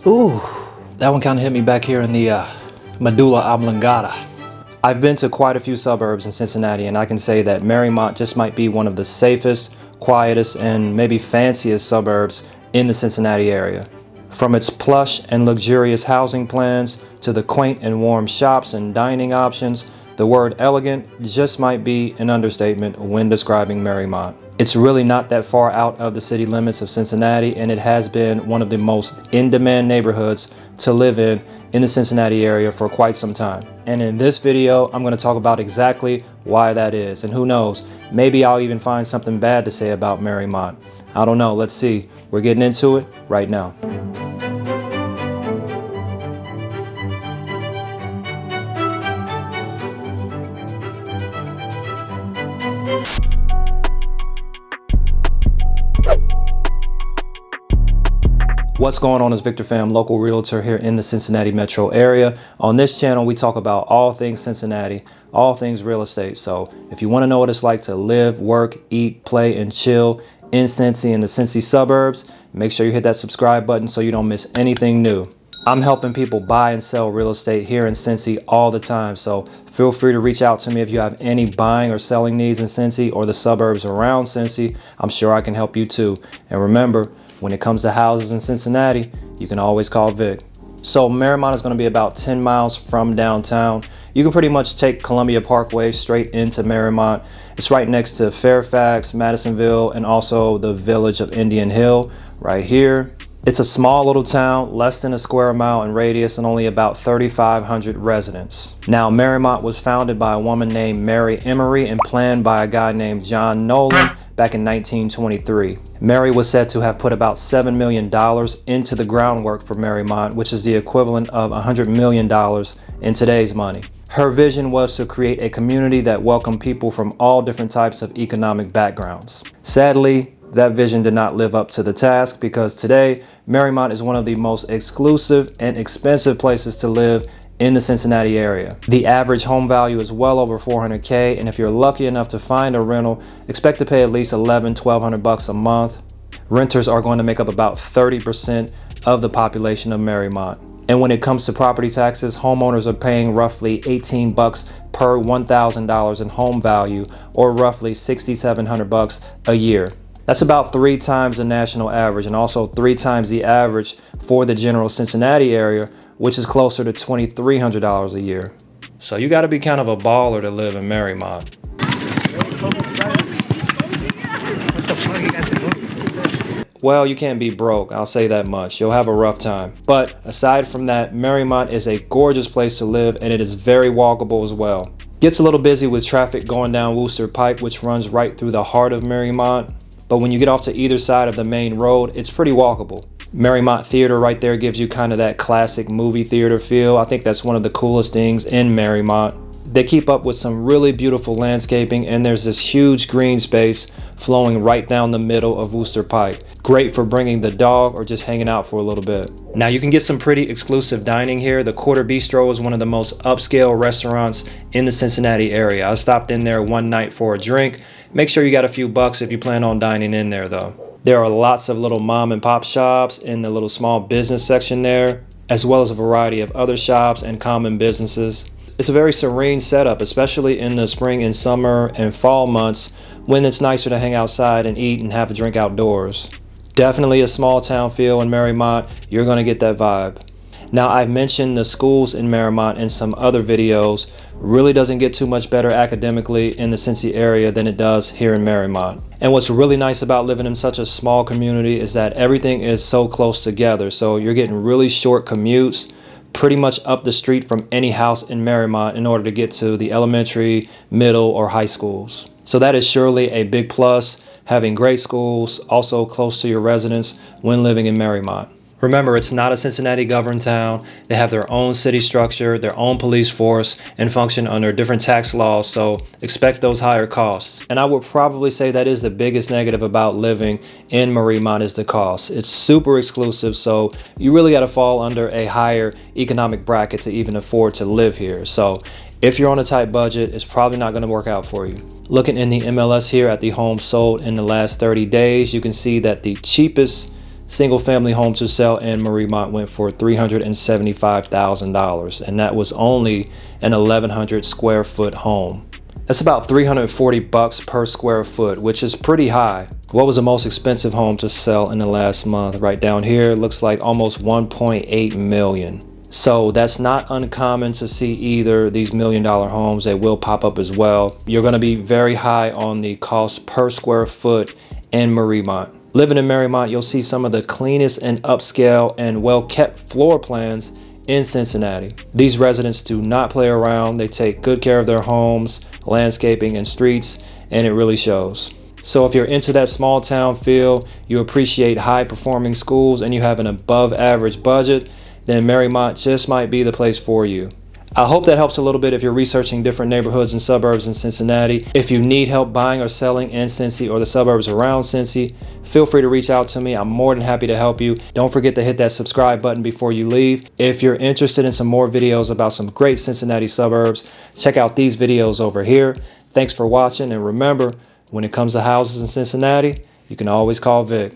Ooh, that one kind of hit me back here in the medulla oblongata. I've been to quite a few suburbs in Cincinnati, and I can say that Mariemont just might be one of the safest, quietest, and maybe fanciest suburbs in the Cincinnati area. From its plush and luxurious housing plans to the quaint and warm shops and dining options, the word elegant just might be an understatement when describing Mariemont. It's really not that far out of the city limits of Cincinnati, and it has been one of the most in-demand neighborhoods to live in the Cincinnati area for quite some time. And in this video, I'm going to talk about exactly why that is. And who knows, maybe I'll even find something bad to say about Mariemont. I don't know, let's see. We're getting into it right now. What's going on? It's Victor Pham, local realtor here in the Cincinnati metro area. On this channel, we talk about all things Cincinnati, all things real estate. So if you want to know what it's like to live, work, eat, play, and chill in Cincy and the Cincy suburbs, make sure you hit that subscribe button so you don't miss anything new. I'm helping people buy and sell real estate here in Cincy all the time, so feel free to reach out to me if you have any buying or selling needs in Cincy or the suburbs around Cincy. I'm sure I can help you too. And remember, when it comes to houses in Cincinnati, you can always call Vic. So Mariemont is going to be about 10 miles from downtown. You can pretty much take Columbia Parkway straight into Mariemont. It's right next to Fairfax, Madisonville, and also the Village of Indian Hill right here. It's a small little town, less than a square mile in radius and only about 3,500 residents. Now, Mariemont was founded by a woman named Mary Emery and planned by a guy named John Nolan back in 1923. Mary was said to have put about $7 million into the groundwork for Mariemont, which is the equivalent of $100 million in today's money. Her vision was to create a community that welcomed people from all different types of economic backgrounds. Sadly, that vision did not live up to the task because today, Mariemont is one of the most exclusive and expensive places to live in the Cincinnati area. The average home value is well over $400K, and if you're lucky enough to find a rental, expect to pay at least $1,200 bucks a month. Renters are going to make up about 30% of the population of Mariemont. And when it comes to property taxes, homeowners are paying roughly 18 bucks per $1,000 in home value, or roughly 6,700 bucks a year. That's about 3 times the national average and also 3 times the average for the general Cincinnati area, which is closer to $2,300 a year. So you got to be kind of a baller to live in Mariemont. Well, you can't be broke, I'll say that much. You'll have a rough time. But aside from that, Mariemont is a gorgeous place to live, and it is very walkable as well. Gets a little busy with traffic going down Wooster Pike, which runs right through the heart of Mariemont. But when you get off to either side of the main road, it's pretty walkable. Mariemont Theater right there gives you kind of that classic movie theater feel. I think that's one of the coolest things in Mariemont. They keep up with some really beautiful landscaping, and there's this huge green space flowing right down the middle of Wooster Pike. Great for bringing the dog or just hanging out for a little bit. Now you can get some pretty exclusive dining here. The Quarter Bistro is one of the most upscale restaurants in the Cincinnati area. I stopped in there one night for a drink. Make sure you got a few bucks if you plan on dining in there though. There are lots of little mom and pop shops in the little small business section there, as well as a variety of other shops and common businesses. It's a very serene setup, especially in the spring and summer and fall months when it's nicer to hang outside and eat and have a drink outdoors. Definitely a small town feel in Mariemont. You're going to get that vibe. Now, I've mentioned the schools in Mariemont in some other videos. Really doesn't get too much better academically in the Cincy area than it does here in Mariemont. And what's really nice about living in such a small community is that everything is so close together. So you're getting really short commutes pretty much up the street from any house in Mariemont in order to get to the elementary, middle, or high schools. So that is surely a big plus, having great schools also close to your residence when living in Mariemont. Remember, it's not a Cincinnati governed town. They have their own city structure, their own police force, and function under different tax laws, so expect those higher costs. And I would probably say that is the biggest negative about living in Mariemont is the cost. It's super exclusive, so you really got to fall under a higher economic bracket to even afford to live here. So if you're on a tight budget, it's probably not going to work out for you. Looking in the MLS here at the homes sold in the last 30 days, you can see that the cheapest single family home to sell in Mariemont went for $375,000, and that was only an 1,100 square foot home. That's about $340 per square foot, which is pretty high. What was the most expensive home to sell in the last month? Right down here, looks like almost 1.8 million. So that's not uncommon to see either. These $1 million homes, they will pop up as well. You're going to be very high on the cost per square foot in Mariemont. Living in Mariemont, you'll see some of the cleanest and upscale and well-kept floor plans in Cincinnati. These residents do not play around. They take good care of their homes, landscaping, and streets, and it really shows. So if you're into that small town feel, you appreciate high performing schools, and you have an above average budget, then Mariemont just might be the place for you. I hope that helps a little bit if you're researching different neighborhoods and suburbs in Cincinnati. If you need help buying or selling in Cincy or the suburbs around Cincy, feel free to reach out to me. I'm more than happy to help you. Don't forget to hit that subscribe button before you leave. If you're interested in some more videos about some great Cincinnati suburbs, check out these videos over here. Thanks for watching, and remember, when it comes to houses in Cincinnati, you can always call Vic.